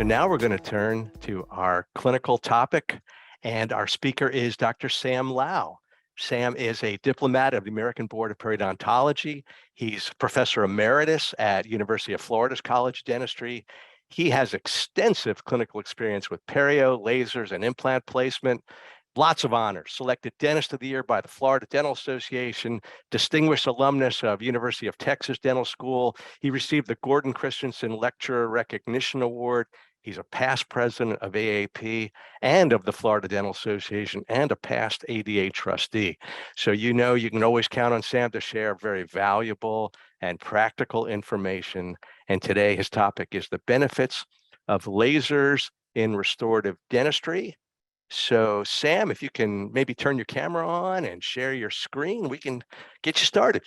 So now we're going to turn to our clinical topic, and our speaker is Dr. Sam Lau. Sam is a diplomat of the American Board of Periodontology. He's professor emeritus at University of Florida's College of Dentistry. He has extensive clinical experience with perio, lasers, and implant placement. Lots of honors, selected Dentist of the Year by the Florida Dental Association, distinguished alumnus of University of Texas Dental School. He received the Gordon Christensen Lecturer Recognition Award. He's a past president of AAP and of the Florida Dental Association and a past ADA trustee. So you know you can always count on Sam to share very valuable and practical information. And today his topic is the benefits of lasers in restorative dentistry. So Sam, if you can maybe turn your camera on and share your screen, we can get you started.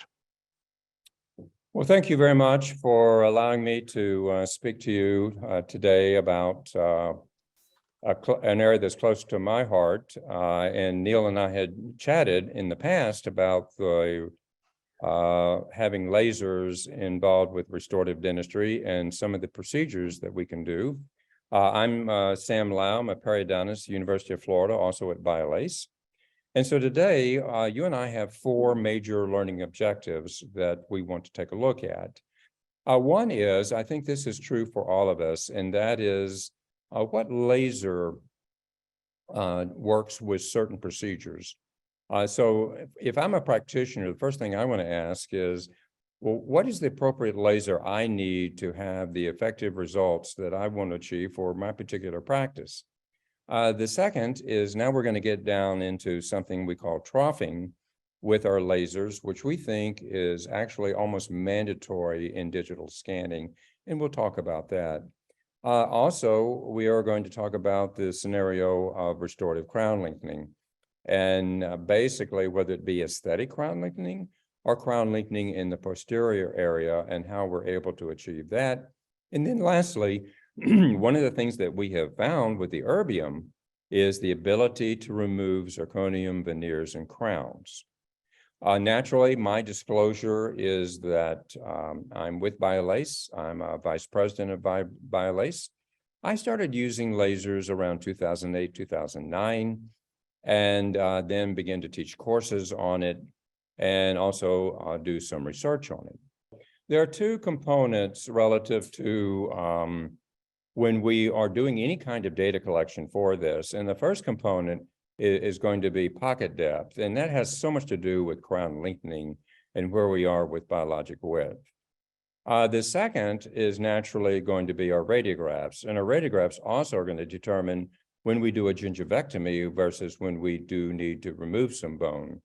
Well, thank you very much for allowing me to speak to you today about an area that's close to my heart. And Neil and I had chatted in the past about the having lasers involved with restorative dentistry and some of the procedures that we can do. I'm Sam Lau. I'm a periodontist, University of Florida, also at BioLace. And so today, you and I have four major learning objectives that we want to take a look at. One is, I think this is true for all of us, and that is what laser works with certain procedures. So if I'm a practitioner, the first thing I want to ask is, well, what is the appropriate laser I need to have the effective results that I want to achieve for my particular practice? The second is now we're going to get down into something we call troughing with our lasers, which we think is actually almost mandatory in digital scanning, and we'll talk about that. Also, we are going to talk about the scenario of restorative crown lengthening, and basically whether it be aesthetic crown lengthening or crown lengthening in the posterior area and how we're able to achieve that. And then lastly, one of the things that we have found with the erbium is the ability to remove zirconium veneers and crowns. Naturally, my disclosure is that I'm with BioLace. I'm a vice president of BioLace. I started using lasers around 2008, 2009, and then began to teach courses on it and also do some research on it. There are two components relative to when we are doing any kind of data collection for this. And the first component is going to be pocket depth, and that has so much to do with crown lengthening and where we are with biologic width. The second is naturally going to be our radiographs, and our radiographs also are going to determine when we do a gingivectomy versus when we do need to remove some bone.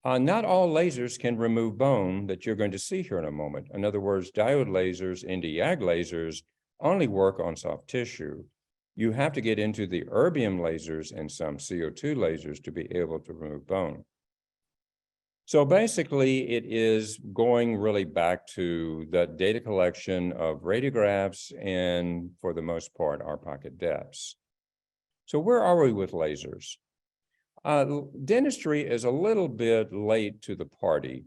Not all lasers can remove bone that you're going to see here in a moment. In other words, diode lasers and YAG lasers only work on soft tissue. You have to get into the erbium lasers and some CO2 lasers to be able to remove bone. So basically, it is going really back to the data collection of radiographs and, for the most part, our pocket depths. So where are we with lasers? Dentistry is a little bit late to the party,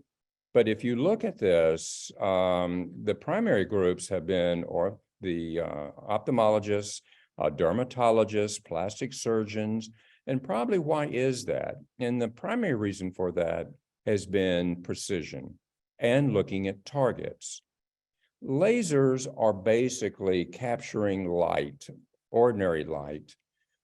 but if you look at this, the primary groups have been the ophthalmologists, dermatologists, plastic surgeons, and probably why is that? And the primary reason for that has been precision and looking at targets. Lasers are basically capturing light, ordinary light,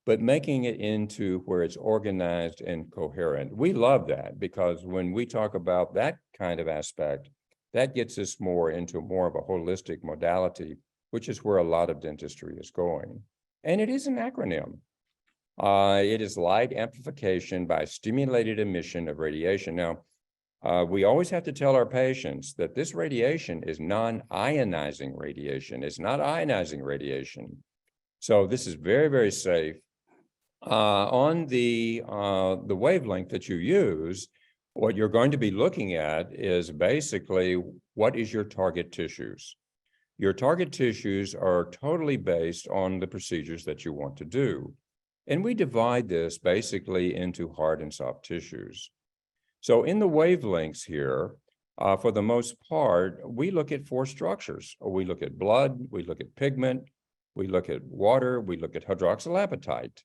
but making it into where it's organized and coherent. We love that because when we talk about that kind of aspect, that gets us more into more of a holistic modality, which is where a lot of dentistry is going. And it is an acronym. It is light amplification by stimulated emission of radiation. Now, we always have to tell our patients that this radiation is non-ionizing radiation. It's not ionizing radiation. So this is very, very safe. On the wavelength that you use, what you're going to be looking at is basically what is your target tissues. Your target tissues are totally based on the procedures that you want to do. And we divide this basically into hard and soft tissues. So in the wavelengths here, for the most part, we look at four structures. We look at blood, we look at pigment, we look at water, we look at hydroxylapatite.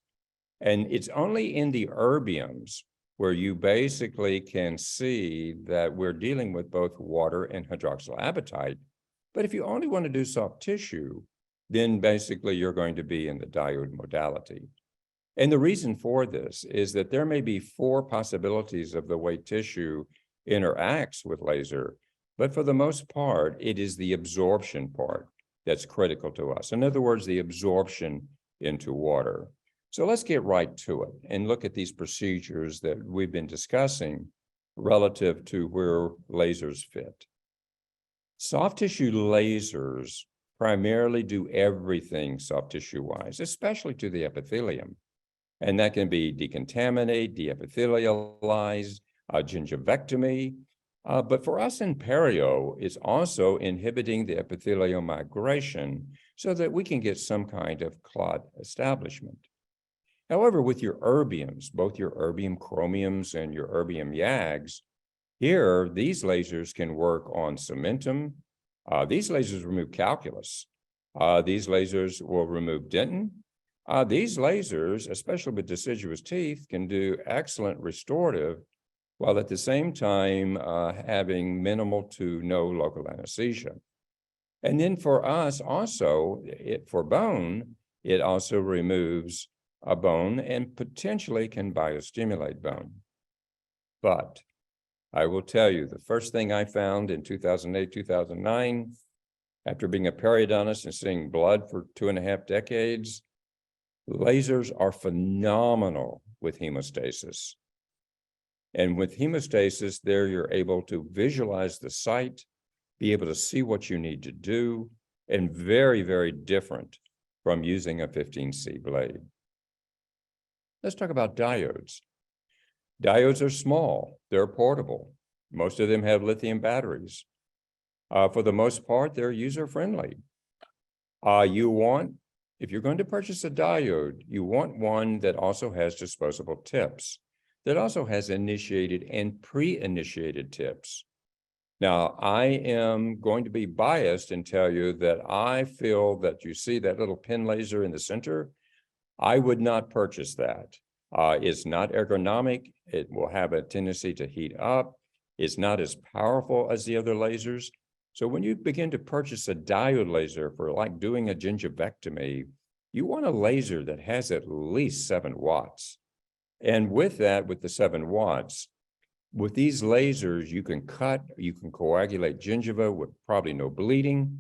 And it's only in the erbiums where you basically can see that we're dealing with both water and hydroxylapatite. But if you only want to do soft tissue, then basically you're going to be in the diode modality. And the reason for this is that there may be 4 possibilities of the way tissue interacts with laser, but for the most part, it is the absorption part that's critical to us. In other words, the absorption into water. So let's get right to it and look at these procedures that we've been discussing relative to where lasers fit. Soft tissue lasers primarily do everything soft tissue-wise, especially to the epithelium. And that can be decontaminate, deepithelialize, gingivectomy. But for us in perio, it's also inhibiting the epithelial migration so that we can get some kind of clot establishment. However, with your erbiums, both your erbium chromiums and your erbium yags, here, these lasers can work on cementum. These lasers remove calculus. These lasers will remove dentin. These lasers, especially with deciduous teeth, can do excellent restorative, while at the same time having minimal to no local anesthesia. And then for us also, for bone, it also removes a bone and potentially can biostimulate bone. But I will tell you, the first thing I found in 2008, 2009, after being a periodontist and seeing blood for 2.5 decades, lasers are phenomenal with hemostasis. And with hemostasis, there you're able to visualize the site, be able to see what you need to do, and very, very different from using a 15C blade. Let's talk about diodes. Diodes are small, they're portable. Most of them have lithium batteries. For the most part, they're user-friendly. If you're going to purchase a diode, you want one that also has disposable tips, that also has initiated and pre-initiated tips. Now, I am going to be biased and tell you that I feel that you see that little pin laser in the center. I would not purchase that. It's not ergonomic. It will have a tendency to heat up. It's not as powerful as the other lasers. So when you begin to purchase a diode laser for like doing a gingivectomy, you want a laser that has at least 7 watts. And with that, with the 7 watts, with these lasers, you can cut, you can coagulate gingiva with probably no bleeding.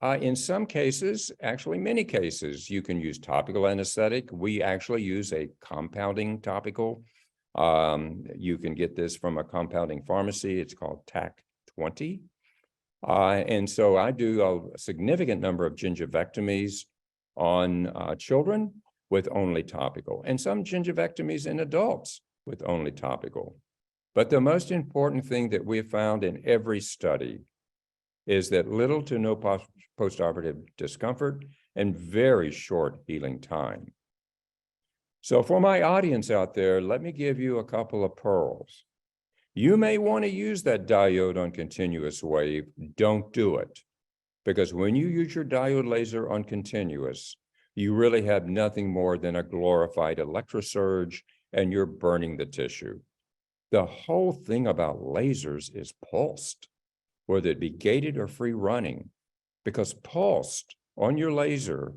In some cases, actually many cases, you can use topical anesthetic. We actually use a compounding topical. You can get this from a compounding pharmacy. It's called TAC 20. And so I do a significant number of gingivectomies on children with only topical, and some gingivectomies in adults with only topical. But the most important thing that we have found in every study is that little to no postoperative discomfort and very short healing time. So for my audience out there, let me give you a couple of pearls. You may want to use that diode on continuous wave. Don't do it. Because when you use your diode laser on continuous, you really have nothing more than a glorified electrosurge, and you're burning the tissue. The whole thing about lasers is pulsed, whether it be gated or free running, because pulsed on your laser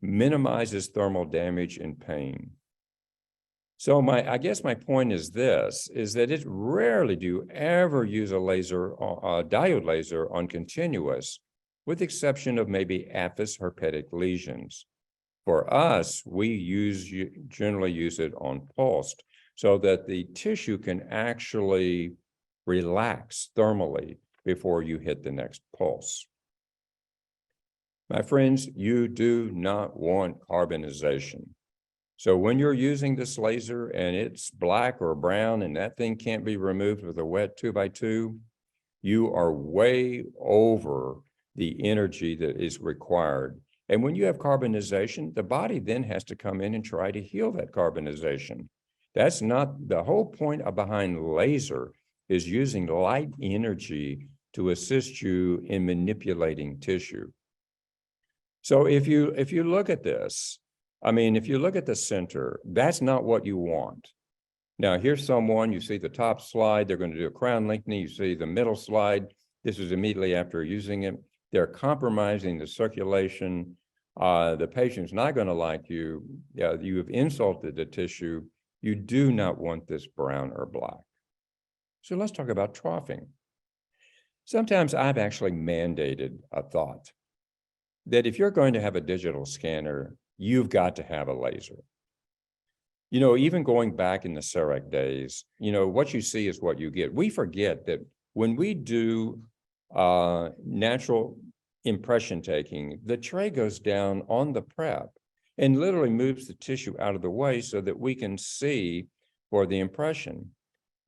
minimizes thermal damage and pain. So I guess my point is this, is that it rarely do you ever use a diode laser on continuous, with the exception of maybe aphthous herpetic lesions. For us, we generally use it on pulsed so that the tissue can actually relax thermally before you hit the next pulse. My friends, you do not want carbonization. So when you're using this laser and it's black or brown and that thing can't be removed with a wet 2x2, you are way over the energy that is required. And when you have carbonization, the body then has to come in and try to heal that carbonization. That's not the whole point behind laser, is using light energy to assist you in manipulating tissue. So if you look at this, I mean, if you look at the center, that's not what you want. Now, here's someone, you see the top slide, they're going to do a crown lengthening. You see the middle slide. This is immediately after using it. They're compromising the circulation. The patient's not going to like you. You have insulted the tissue. You do not want this brown or black. So let's talk about troughing. Sometimes I've actually mandated a thought that if you're going to have a digital scanner, you've got to have a laser. You know, even going back in the CEREC days, you know, what you see is what you get. We forget that when we do natural impression taking, the tray goes down on the prep and literally moves the tissue out of the way so that we can see for the impression.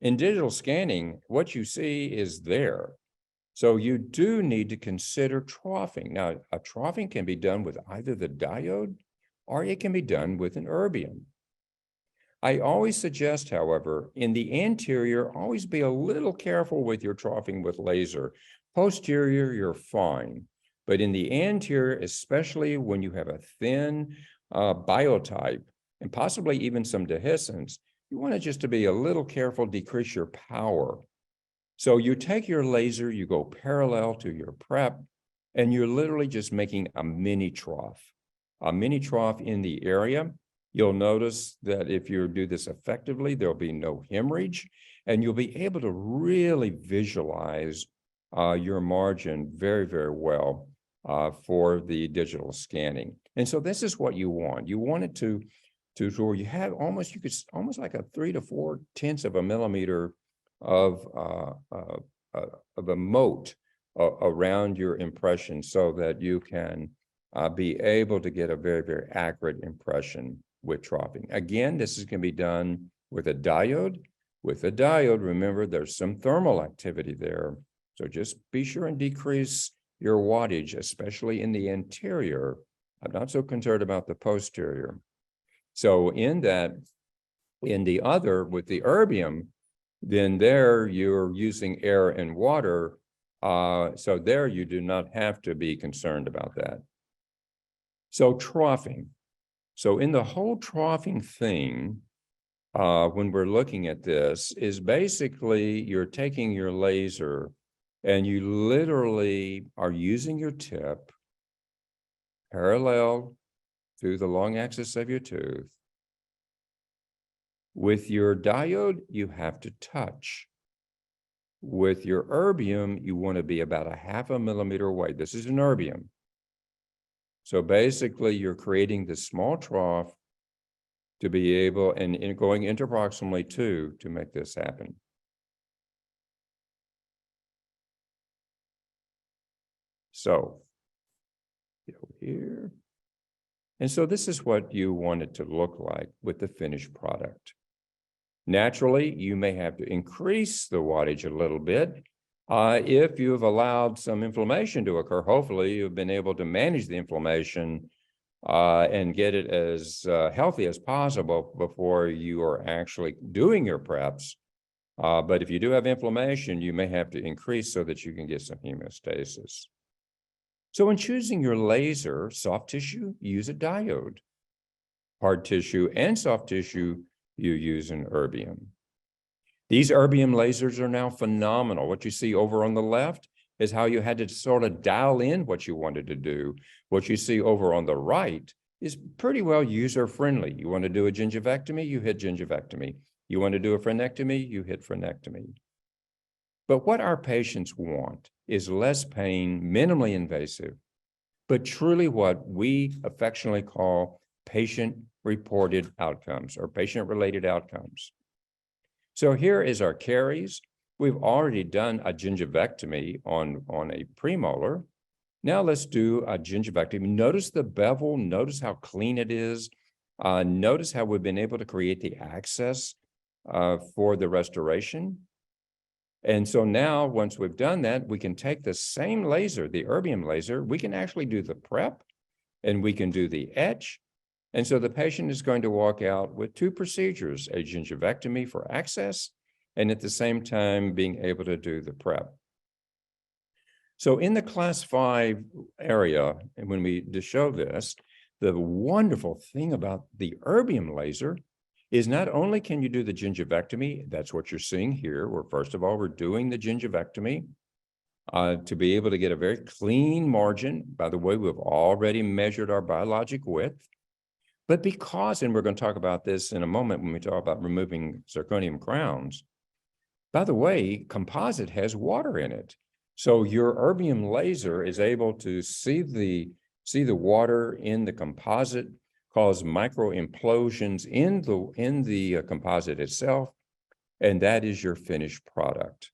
In digital scanning, what you see is there. So you do need to consider troughing. Now, a troughing can be done with either the diode or it can be done with an erbium. I always suggest, however, in the anterior, always be a little careful with your troughing with laser. Posterior, you're fine. But in the anterior, especially when you have a thin biotype and possibly even some dehiscence, you want it just to be a little careful, decrease your power. So you take your laser, you go parallel to your prep, and you're literally just making a mini trough in the area. You'll notice that if you do this effectively, there'll be no hemorrhage, and you'll be able to really visualize your margin very, very well for the digital scanning. And so this is what you want. You want it to where you have almost like a 3 to 4 tenths of a millimeter of a moat around your impression so that you can be able to get a very, very accurate impression with troughing. Again, this is going to be done with a diode. With a diode, remember, there's some thermal activity there. So just be sure and decrease your wattage, especially in the anterior. I'm not so concerned about the posterior. So in the other, with the erbium, then there you're using air and water. So there you do not have to be concerned about that. So troughing. So in the whole troughing thing, when we're looking at this, is basically you're taking your laser and you literally are using your tip parallel through the long axis of your tooth. With your diode, you have to touch. With your erbium, you want to be about a 0.5 millimeter away. This is an erbium. So basically, you're creating this small trough to be able, and going interproximally too, to make this happen. So, go here. And so this is what you want it to look like with the finished product. Naturally, you may have to increase the wattage a little bit. If you've allowed some inflammation to occur, hopefully you've been able to manage the inflammation and get it as healthy as possible before you are actually doing your preps. But if you do have inflammation, you may have to increase so that you can get some hemostasis. So when choosing your laser, soft tissue, use a diode. Hard tissue and soft tissue, you use an erbium. These erbium lasers are now phenomenal. What you see over on the left is how you had to sort of dial in what you wanted to do. What you see over on the right is pretty well user-friendly. You want to do a gingivectomy, you hit gingivectomy. You want to do a frenectomy, you hit frenectomy. But what our patients want is less pain, minimally invasive, but truly what we affectionately call patient-reported outcomes or patient-related outcomes. So here is our caries. We've already done a gingivectomy on a premolar. Now let's do a gingivectomy. Notice the bevel, notice how clean it is. Notice how we've been able to create the access for the restoration. And so now, once we've done that, we can take the same laser, the erbium laser, we can actually do the prep and we can do the etch. And so the patient is going to walk out with 2 procedures, a gingivectomy for access, and at the same time being able to do the prep. So in the class 5 area, and when we show this, the wonderful thing about the erbium laser is not only can you do the gingivectomy, that's what you're seeing here, where first of all, we're doing the gingivectomy to be able to get a very clean margin. By the way, we've already measured our biologic width, but because, and we're going to talk about this in a moment when we talk about removing zirconium crowns, by the way, composite has water in it. So your erbium laser is able to see the water in the composite, cause micro implosions in the composite itself, and that is your finished product.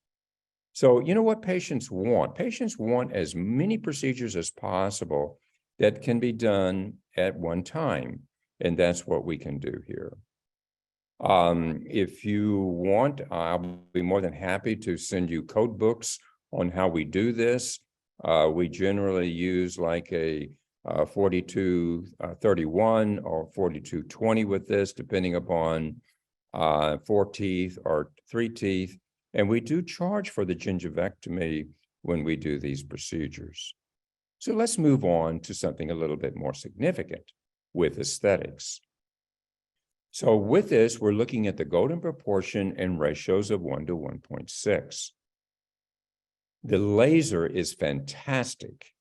So you know what patients want? Patients want as many procedures as possible that can be done at one time, and that's what we can do here. If you want, I'll be more than happy to send you code books on how we do this. We generally use like a 4231 or 4220 with this, depending upon 4 teeth or 3 teeth. And we do charge for the gingivectomy when we do these procedures. So let's move on to something a little bit more significant with aesthetics. So with this, we're looking at the golden proportion and ratios of 1 to 1.6. The laser is fantastic.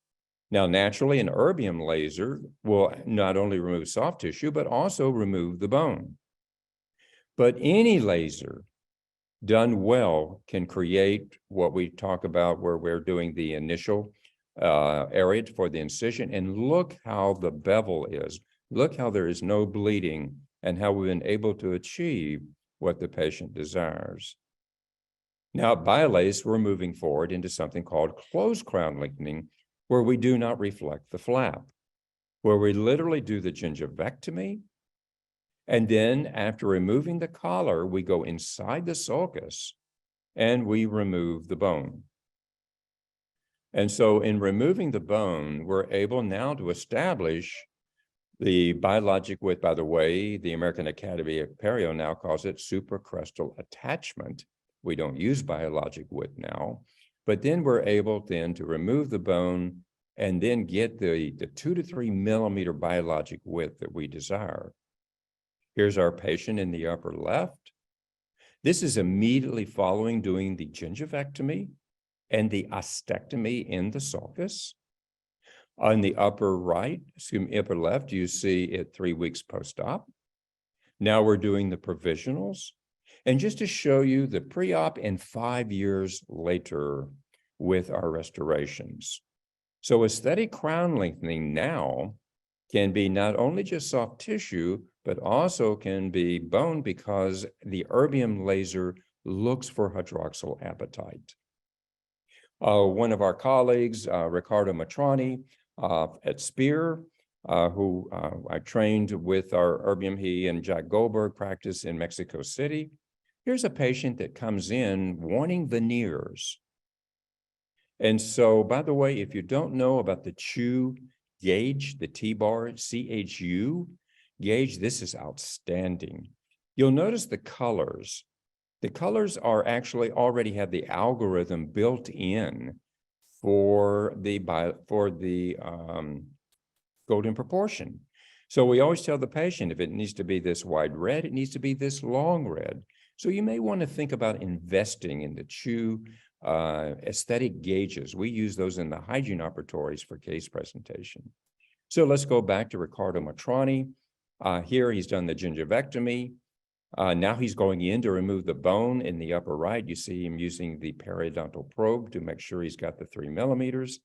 Now, naturally, an erbium laser will not only remove soft tissue, but also remove the bone. But any laser done well can create what we talk about where we're doing the initial area for the incision. And look how the bevel is. Look how there is no bleeding and how we've been able to achieve what the patient desires. Now, at BioLase, we're moving forward into something called closed crown lengthening, where we do not reflect the flap, where we literally do the gingivectomy. And then after removing the collar, we go inside the sulcus and we remove the bone. And so in removing the bone, we're able now to establish the biologic width. By the way, the American Academy of Perio now calls it supracrestal attachment. We don't use biologic width now, but then we're able then to remove the bone and then get the 2 to 3 millimeter biologic width that we desire. Here's our patient in the upper left. This is immediately following doing the gingivectomy and the ostectomy in the sulcus. On the upper right, upper left, you see it 3 weeks post-op. Now we're doing the provisionals. And just to show you the pre-op and 5 years later with our restorations. So aesthetic crown lengthening now can be not only just soft tissue, but also can be bone because the erbium laser looks for hydroxyl apatite. One of our colleagues, Riccardo Matrani at Spear, who I trained with our erbium, he and Jack Goldberg practice in Mexico City. Here's a patient that comes in wanting veneers. And so, by the way, if you don't know about the CHU gauge, the T-bar, CHU gauge, this is outstanding. You'll notice the colors. The colors are actually already have the algorithm built in for the golden proportion. So we always tell the patient if it needs to be this wide red, it needs to be this long red. So you may want to think about investing in the CHU aesthetic gauges. We use those in the hygiene operatories for case presentation. So let's go back to Riccardo Matrani. Here he's done the gingivectomy. Now he's going in to remove the bone in the upper right. You see him using the periodontal probe to make sure he's got the 3 millimeters.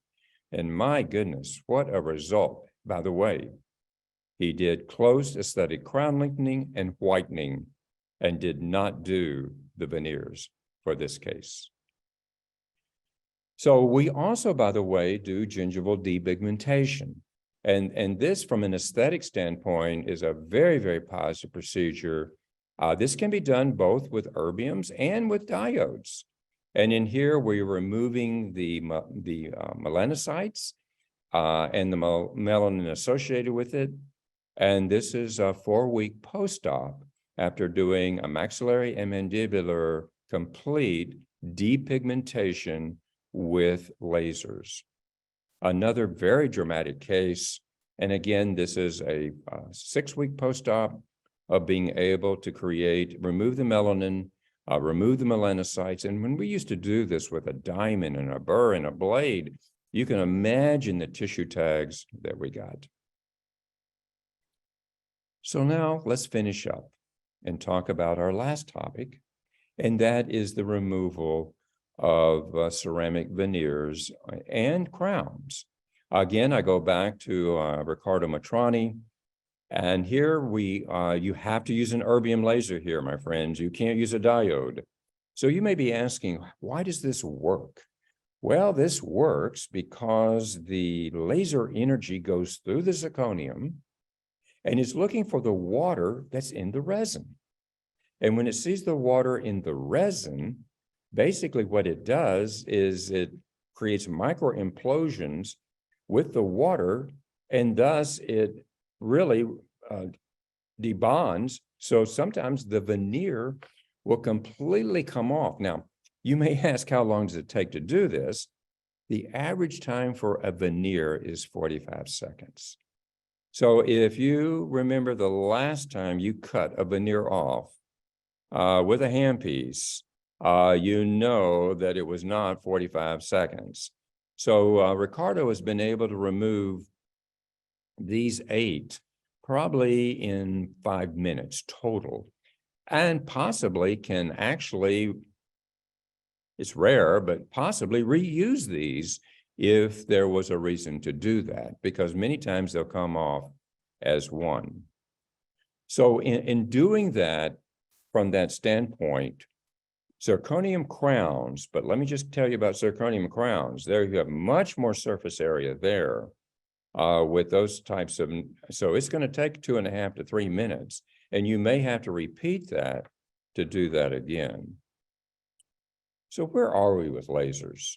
And my goodness, what a result. By the way, he did closed aesthetic crown lengthening and whitening and did not do the veneers for this case. So we also, by the way, do gingival depigmentation. And this, from an aesthetic standpoint, is a very, very positive procedure. This can be done both with erbiums and with diodes. And in here, we're removing the melanocytes and the melanin associated with it. And this is a 4-week post-op after doing a maxillary and mandibular complete depigmentation with lasers. Another very dramatic case, and again, this is a 6-week post-op of being able to remove the melanin, remove the melanocytes. And when we used to do this with a diamond and a burr and a blade, you can imagine the tissue tags that we got. So now let's finish up and talk about our last topic, and that is the removal of ceramic veneers and crowns. Again, I go back to Riccardo Matrani, and here you have to use an erbium laser here, my friends. You can't use a diode. So you may be asking, why does this work? Well, this works because the laser energy goes through the zirconium and is looking for the water that's in the resin. And when it sees the water in the resin, basically what it does is it creates micro implosions with the water, and thus it really debonds. So sometimes the veneer will completely come off. Now, you may ask, how long does it take to do this? The average time for a veneer is 45 seconds. So if you remember the last time you cut a veneer off with a handpiece, you know that it was not 45 seconds. So Riccardo has been able to remove these 8 probably in 5 minutes total, and possibly can actually, it's rare, but possibly reuse these if there was a reason to do that, because many times they'll come off as one. So in doing that, from that standpoint, zirconium crowns, but let me just tell you about zirconium crowns. There you have much more surface area there with those types of, so it's going to take 2.5 to 3 minutes, and you may have to repeat that to do that again. So where are we with lasers?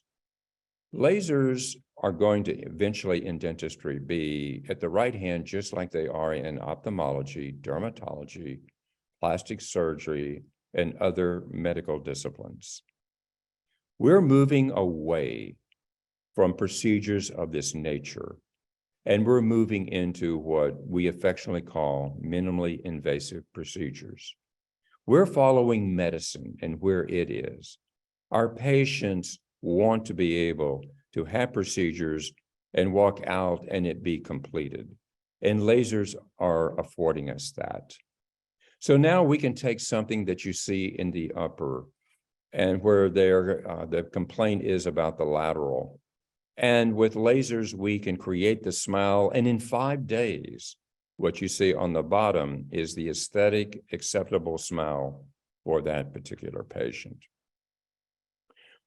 Lasers are going to eventually in dentistry be at the right hand, just like they are in ophthalmology, dermatology, plastic surgery, and other medical disciplines. We're moving away from procedures of this nature, and we're moving into what we affectionately call minimally invasive procedures. We're following medicine and where it is. Our patients want to be able to have procedures and walk out and it be completed. And lasers are affording us that. So now we can take something that you see in the upper and where the complaint is about the lateral. And with lasers, we can create the smile. And in 5 days, what you see on the bottom is the aesthetic, acceptable smile for that particular patient.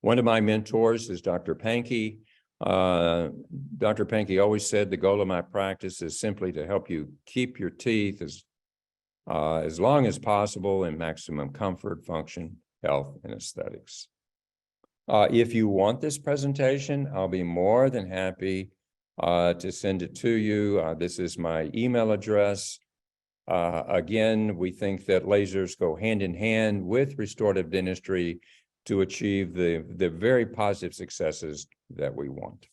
One of my mentors is Dr. Pankey. Dr. Pankey always said the goal of my practice is simply to help you keep your teeth as long as possible in maximum comfort, function, health, and aesthetics. If you want this presentation, I'll be more than happy to send it to you. This is my email address. Again, we think that lasers go hand in hand with restorative dentistry to achieve the very positive successes that we want.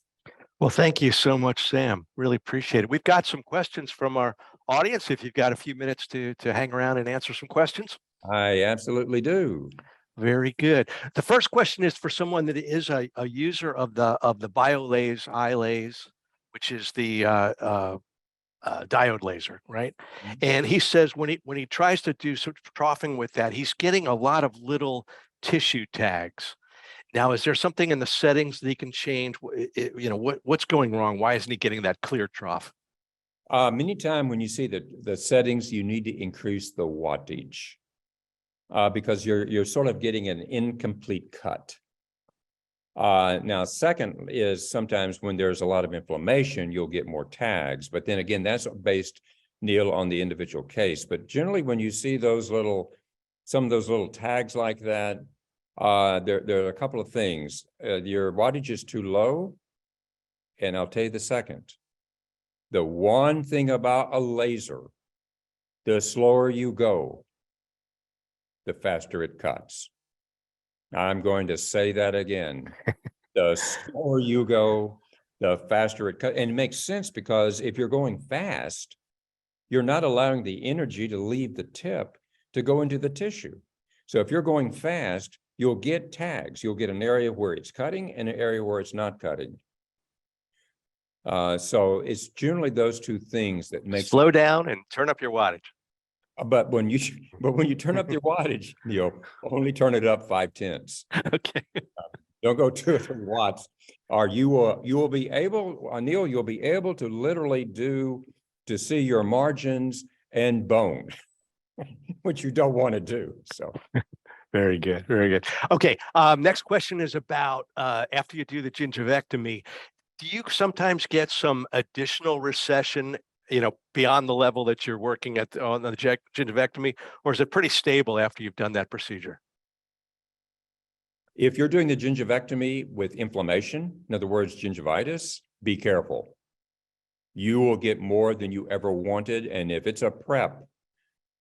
Well, thank you so much, Sam. Really appreciate it. We've got some questions from our audience. If you've got a few minutes to hang around and answer some questions. I absolutely do. Very good. The first question is for someone that is a user of the BioLase iLase, which is the diode laser, right? Mm-hmm. And he says when he tries to do some troughing with that, he's getting a lot of little tissue tags. Now, is there something in the settings that he can change? What's going wrong? Why isn't he getting that clear trough? Many times when you see the settings, you need to increase the wattage because you're sort of getting an incomplete cut. Now, second is sometimes when there's a lot of inflammation, you'll get more tags. But then again, that's based, Neil, on the individual case. But generally, when you see some of those little tags like that, there are a couple of things. Your wattage is too low, and I'll tell you the second. The one thing about a laser, the slower you go, the faster it cuts. I'm going to say that again. The slower you go, the faster it cuts. And it makes sense because if you're going fast, you're not allowing the energy to leave the tip to go into the tissue. So if you're going fast, you'll get tags. You'll get an area where it's cutting and an area where it's not cutting. So it's generally those two things that make Slow down and turn up your wattage. But when you turn up your wattage, only turn it up 5/10. Okay. Don't go 2 or 3 watts, or you will be able, Neil, you'll be able to literally to see your margins and bone, which you don't want to do. So Very good. Very good. Okay. Next question is about after you do the gingivectomy, do you sometimes get some additional recession, beyond the level that you're working at on the gingivectomy, or is it pretty stable after you've done that procedure? if you're doing the gingivectomy with inflammation, in other words, gingivitis, be careful. You will get more than you ever wanted. And if it's a prep,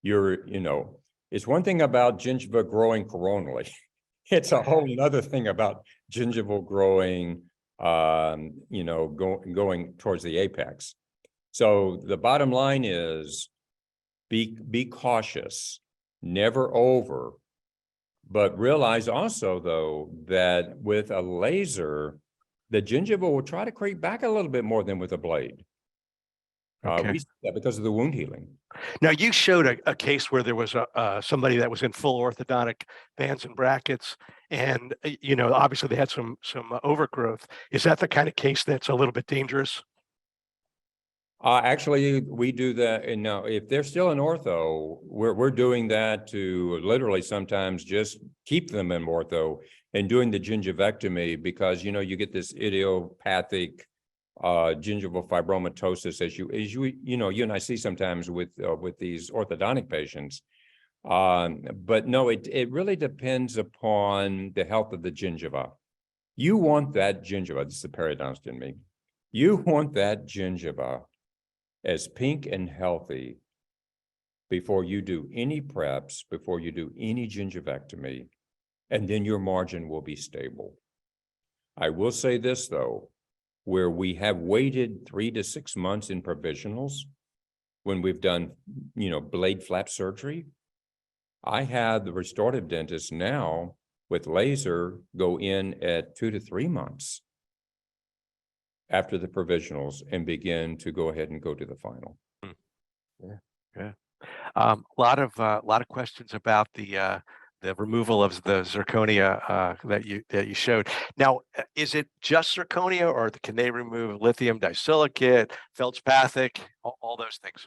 it's one thing about gingiva growing coronally. It's a whole other thing about gingival growing, going towards the apex. So the bottom line is be cautious, never over, but realize also though, that with a laser, the gingiva will try to creep back a little bit more than with a blade. Okay. We see that because of the wound healing. Now you showed a case where there was somebody that was in full orthodontic bands and brackets, and obviously they had some overgrowth. Is that the kind of case that's a little bit dangerous? Actually, we do that, and now if they're still in ortho, we're doing that to literally sometimes just keep them in ortho and doing the gingivectomy because you get this idiopathic gingival fibromatosis as you and I see sometimes with these orthodontic patients. But no, it really depends upon the health of the gingiva. You want that gingiva, this is the periodontist in me. You want that gingiva as pink and healthy before you do any preps, before you do any gingivectomy, and then your margin will be stable. I will say this though, where we have waited 3 to 6 months in provisionals, when we've done, blade flap surgery, I have the restorative dentist now with laser go in at 2 to 3 months after the provisionals and begin to go ahead and go to the final. Yeah. A lot of questions about the removal of the zirconia that you showed. Now, is it just zirconia, or can they remove lithium disilicate, feldspathic, all those things?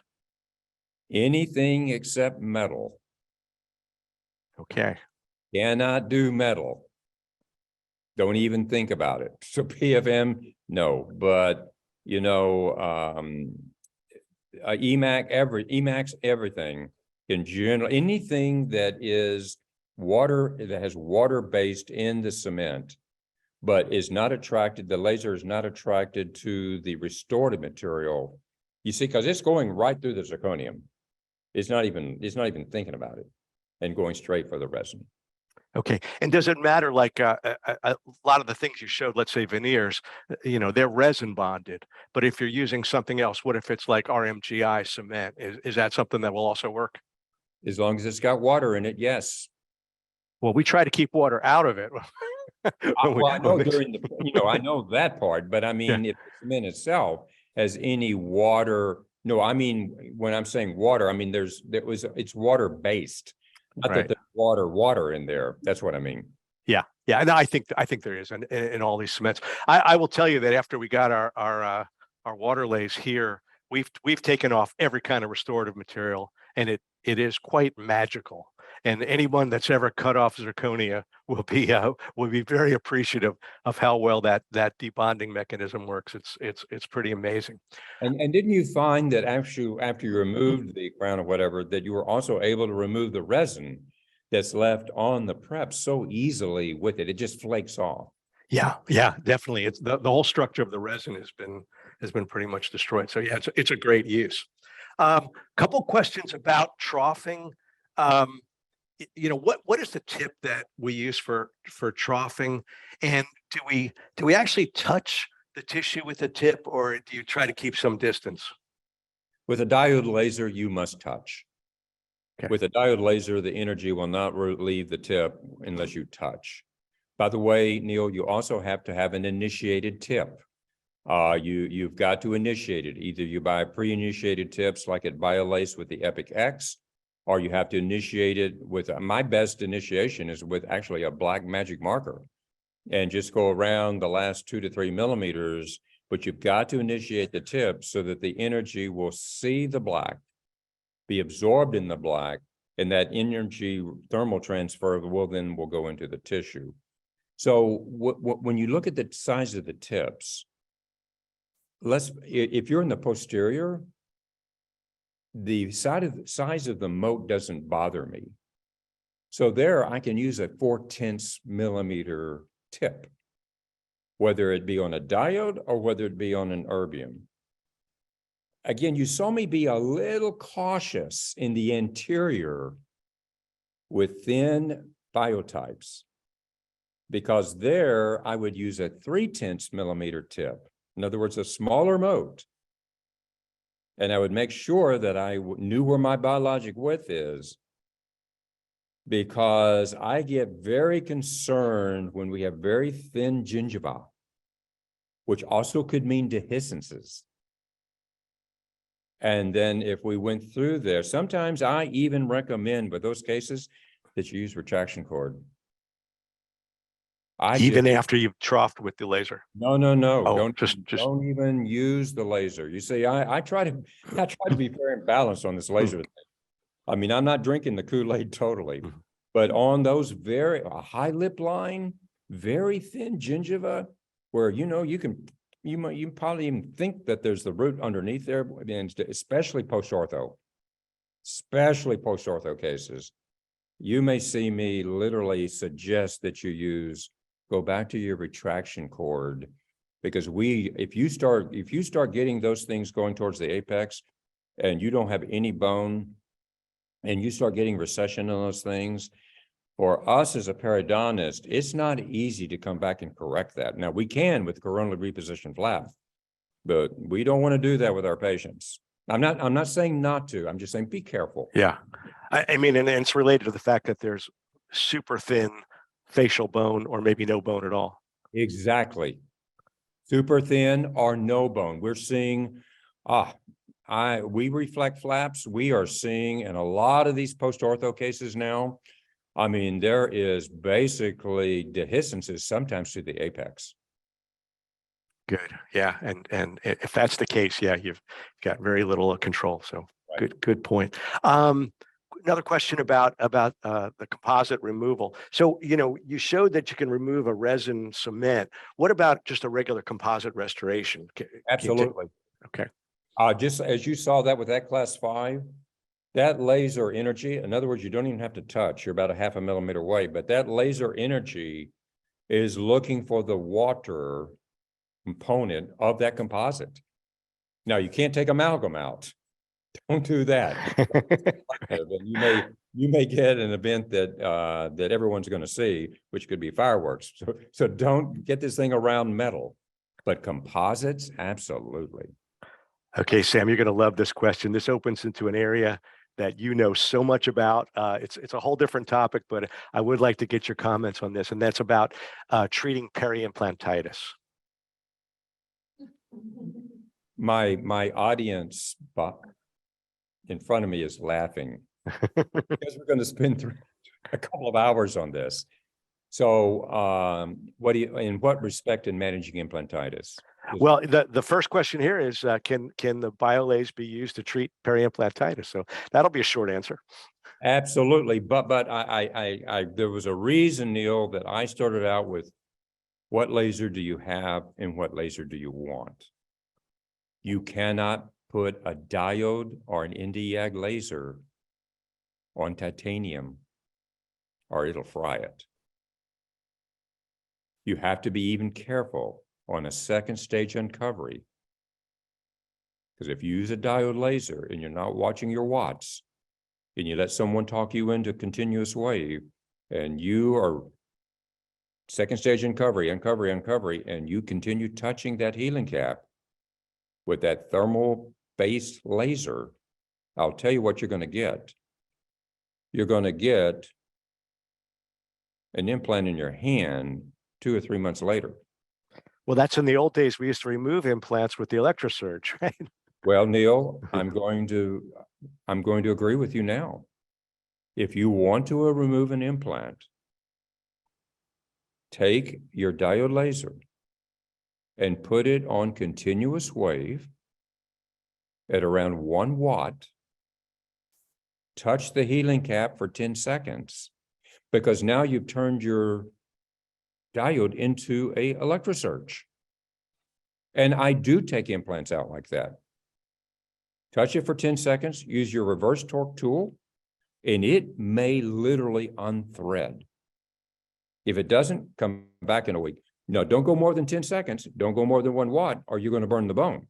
Anything except metal. Okay. Cannot do metal. Don't even think about it. So PFM, no, but EMAX, everything in general, anything that is water, that has water based in the cement, but is not attracted, the laser is not attracted to the restorative material. You see, because it's going right through the zirconium. It's not even thinking about it and going straight for the resin. Okay. And does it matter, like a lot of the things you showed, let's say veneers, they're resin bonded, but if you're using something else, what if it's like RMGI cement? Is that something that will also work? As long as it's got water in it, yes. Well, we try to keep water out of it. Well, I know during the, I know that part, but I mean, if the cement itself has any water, no, I mean, when I'm saying water, I mean, it's water based. Not that there's water in there. That's what I mean. Yeah. Yeah. And I think there is in all these cements. I will tell you that after we got our water lays here, we've taken off every kind of restorative material, and it is quite magical. And anyone that's ever cut off zirconia will be very appreciative of how well that debonding mechanism works. It's pretty amazing. And didn't you find that after you removed the crown or whatever, that you were also able to remove the resin that's left on the prep so easily with it? It just flakes off. Yeah, definitely. It's the whole structure of the resin has been pretty much destroyed. So yeah, it's a great use. Couple questions about troughing. what is the tip that we use for troughing? And do we actually touch the tissue with the tip, or do you try to keep some distance? With a diode laser, you must touch. Okay. With a diode laser, the energy will not leave the tip unless you touch. By the way, Neil, you also have to have an initiated tip. You've got to initiate it. Either you buy pre-initiated tips like at BioLace with the Epic X, or you have to initiate it with, my best initiation is with actually a black magic marker, and just go around the last 2 to 3 millimeters, but you've got to initiate the tip so that the energy will see the black, be absorbed in the black, and that energy thermal transfer will go into the tissue. So when you look at the size of the tips, if you're in the posterior, the size of the moat doesn't bother me. So there I can use a 4/10 millimeter tip, whether it be on a diode or whether it be on an erbium. Again, you saw me be a little cautious in the anterior with thin biotypes, because there I would use a 3/10 millimeter tip. In other words, a smaller moat. And I would make sure that I knew where my biologic width is, because I get very concerned when we have very thin gingiva, which also could mean dehiscences. And then if we went through there, sometimes I even recommend with those cases that you use retraction cord. Even after you've troughed with the laser? No. Oh, Don't even use the laser. You see, I try to be fair and balanced on this laser thing. I mean, I'm not drinking the Kool-Aid totally, but on those a high lip line, very thin gingiva, where you probably even think that there's the root underneath there, and especially post-ortho cases, you may see me literally suggest that you go back to your retraction cord, because if you start getting those things going towards the apex and you don't have any bone and you start getting recession on those things, for us as a periodontist, it's not easy to come back and correct that. Now we can with coronally repositioned flap, but we don't want to do that with our patients. I'm not saying not to, I'm just saying be careful. Yeah. I mean, and it's related to the fact that there's super thin facial bone or maybe no bone at all. Exactly. Super thin or no bone. We're seeing, we reflect flaps. We are seeing in a lot of these post-ortho cases now, I mean, there is basically dehiscences sometimes to the apex. Good. Yeah. And if that's the case, yeah, you've got very little control. So right. Good point. Another question about the composite removal. So, you showed that you can remove a resin cement. What about just a regular composite restoration? Absolutely. Okay. Just as you saw that with that class 5, that laser energy, in other words, you don't even have to touch, you're about a 0.5 millimeter away, but that laser energy is looking for the water component of that composite. Now, you can't take amalgam out. Don't do that. And you may get an event that everyone's going to see, which could be fireworks. So don't get this thing around metal, but composites, absolutely. Okay, Sam, you're going to love this question. This opens into an area that you know so much about. It's a whole different topic, but I would like to get your comments on this, and that's about treating peri-implantitis. My audience in front of me is laughing because we're going to spend a couple of hours on this. So, in what respect in managing implantitis? Well, the first question here is, can the BioLace be used to treat peri-implantitis? So that'll be a short answer. Absolutely, but I there was a reason, Neil, that I started out with what laser do you have and what laser do you want? You cannot put a diode or an Nd:YAG laser on titanium or it'll fry it. You have to be even careful on a second stage uncovery, because if you use a diode laser and you're not watching your watts, and you let someone talk you into continuous wave, and you are second stage uncovery, and you continue touching that healing cap with that thermal-based laser, I'll tell you what you're going to get. You're going to get an implant in your hand 2 or 3 months later. Well, that's in the old days. We used to remove implants with the electrosurge, right? Well, Neil, I'm going to agree with you now. If you want to remove an implant, take your diode laser and put it on continuous wave at around 1 watt. Touch the healing cap for 10 seconds, because now you've turned your diode into a electrosurge. And I do take implants out like that. Touch it for 10 seconds, use your reverse torque tool, and it may literally unthread. If it doesn't, come back in a week. No, don't go more than 10 seconds. Don't go more than 1 watt, or you're going to burn the bone.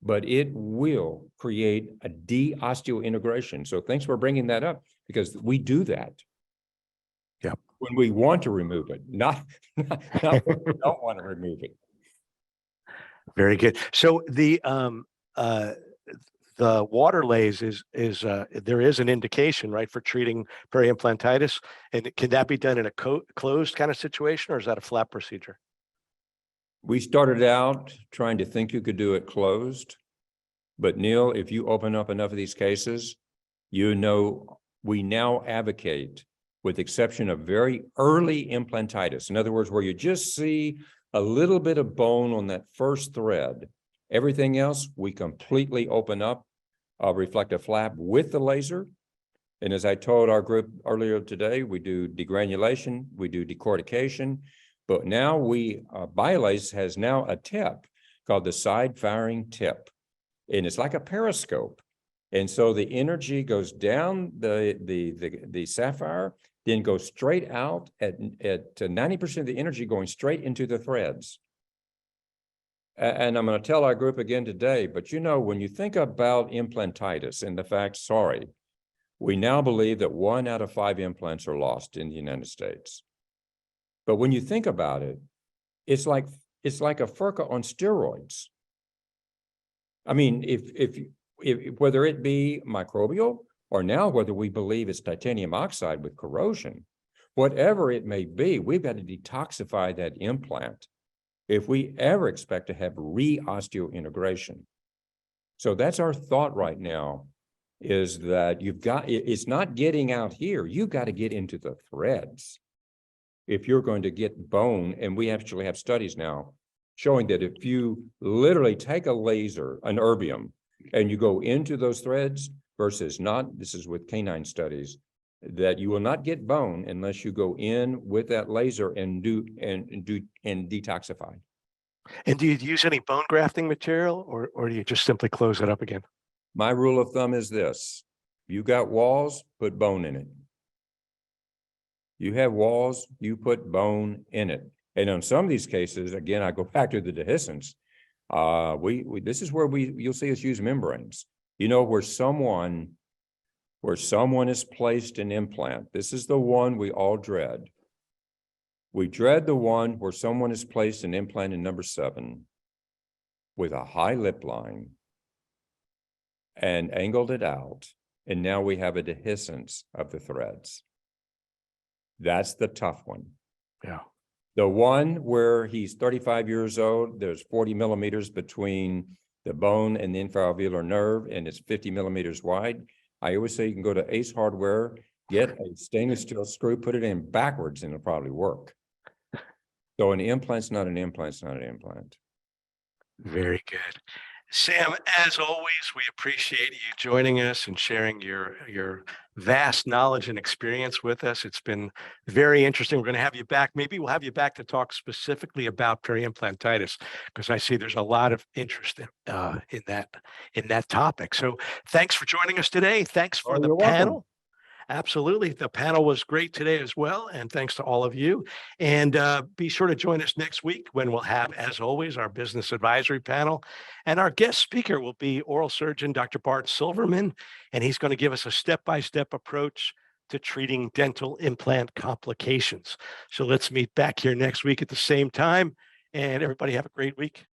But it will create a de-osteointegration. So thanks for bringing that up, because we do that. Yeah. When we want to remove it, not when we don't want to remove it. Very good. So the waterlays there is an indication, right, for treating periimplantitis, and can that be done in a closed kind of situation, or is that a flap procedure? We started out trying to think you could do it closed, but Neil, if you open up enough of these cases, you know, we now advocate, with exception of very early implantitis, in other words, where you just see a little bit of bone on that first thread, everything else, we completely open up a reflective flap with the laser. And as I told our group earlier today, we do degranulation, we do decortication, but now BIOLASE has now a tip called the side firing tip. And it's like a periscope. And so the energy goes down the sapphire, then goes straight out at 90% of the energy going straight into the threads. And I'm going to tell our group again today, but you know, when you think about implantitis and the fact, we now believe that 1 out of 5 implants are lost in the United States. But when you think about it, it's like a FERCA on steroids. I mean, if whether it be microbial, or now whether we believe it's titanium oxide with corrosion, whatever it may be, we've got to detoxify that implant if we ever expect to have re-osteointegration. So that's our thought right now, is that it's not getting out here, you've got to get into the threads if you're going to get bone. And we actually have studies now showing that if you literally take a laser, an erbium, and you go into those threads versus not, this is with canine studies, that you will not get bone unless you go in with that laser and detoxify. And do you use any bone grafting material, or do you just simply close it up again? My rule of thumb is this: you got walls, put bone in it. You have walls, you put bone in it. And in some of these cases, again, I go back to the dehiscence. This is where you'll see us use membranes. You know, where someone is placed an implant. This is the one we all dread. We dread the one where someone is placed an implant in number 7 with a high lip line and angled it out. And now we have a dehiscence of the threads. That's the tough one. Yeah. The one where he's 35 years old, there's 40 millimeters between the bone and the infraalveolar nerve, and it's 50 millimeters wide. I always say you can go to Ace Hardware, get a stainless steel screw, put it in backwards, and it'll probably work. So an implant's not an implant's not an implant. Very good. Sam, as always, we appreciate you joining us and sharing your vast knowledge and experience with us. It's been very interesting. We're going to have you back. Maybe we'll have you back to talk specifically about periimplantitis, because I see there's a lot of interest in that topic. So thanks for joining us today. Thanks for the panel. Absolutely. The panel was great today as well. And thanks to all of you. And be sure to join us next week when we'll have, as always, our business advisory panel. And our guest speaker will be oral surgeon Dr. Bart Silverman. And he's going to give us a step-by-step approach to treating dental implant complications. So let's meet back here next week at the same time. And everybody have a great week.